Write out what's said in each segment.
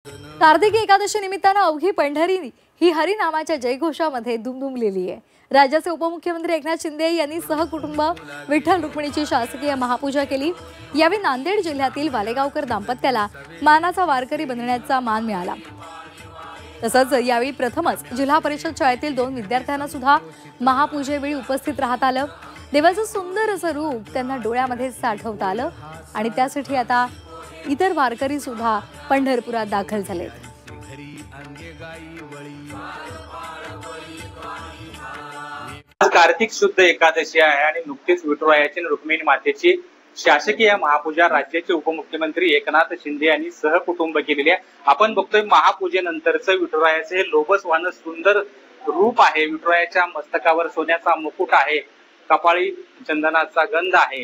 कार्तिकी एकादशी निमित्तानं अवघी पंढरी ही हरिनामाच्या जयघोषामध्ये दुमदुमलेली आहे। राज्याचे उपमुख्यमंत्री एकनाथ शिंदे यांनी सहकुटुंब विठ्ठल रुक्मिणीची शासकीय महापूजा केली। यावेळी नांदेड जिल्ह्यातील वालेगावकर दाम्पत्याला मानाचा वारकरी बनण्याचा मान मिळाला। तसंच यावेळी प्रथमच जिल्हा परिषद शाळेतील 2 विद्यार्थ्यांना सुद्धा महापूजेवेळी उपस्थित राहता आलं। देवाचं सुंदर असं रूप त्यांना डोळ्यामध्ये साठवता आलं आणि त्यासाठी आता इतर वारकरी सुद्धा पंढरपुरात दाखल झालेत। आज कार्तिक शुद्ध एकादशी आहे आणि नुकतीच विठुरायाची रुक्मिणी मातेची शासकीय महापूजा राज्याचे उपमुख्यमंत्री एकनाथ शिंदे यांनी सहकुटुंब केलेली आहे। आपण बघतोय महापूजेनंतरचं विठुरायाचे हे लोभसवान सुंदर रूप आहे। विठुरायाच्या मस्तकावर सोन्याचा मुकुट आहे, कपाळी चंदनाचा गंध आहे,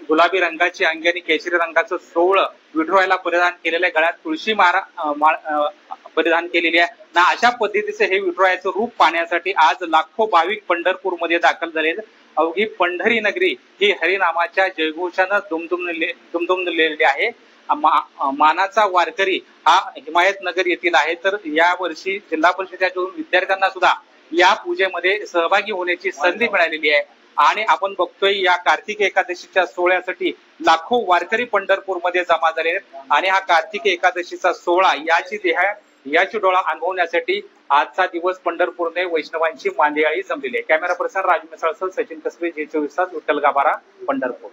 गुलाबी रंगाची अंगी आणि केशरी रंगाचं सोळ विठुरायाला परिधान केलेल्या, गळ्यात तुळशी माळ परिधान केलेली आहे ना। अशा पद्धतीचे हे विठुरायाचं रूप पाहण्यासाठी आज लाखो भाविक पंढरपूरमध्ये दाखल झालेत। अवघी पंढरी नगरी ही हरिनामाच्या जयघोषानं दुमदुमलेली आहे। मानाचा वारकरी हा हिमायतनगर येथील आहे। तर या वर्षी जिल्हा परिषदेच्या विद्यार्थ्यांना सुद्धा या पूजेमध्ये सहभागी होण्याची संधी मिळालेली आहे आणि आपण बघतोय या कार्तिक एकादशीच्या सोहळ्यासाठी लाखो वारकरी पंढरपूरमध्ये जमा झाले आहेत आणि हा कार्तिक एकादशीचा सोहळा याची डोळा अनुभवण्यासाठी आजचा दिवस पंढरपूरने वैष्णवांची मांदियाळी जमलेली आहे। कॅमेरा पर्सन राजू मिसाळसह सचिन कसबे, G24 विठ्ठल गाभारा, पंढरपूर।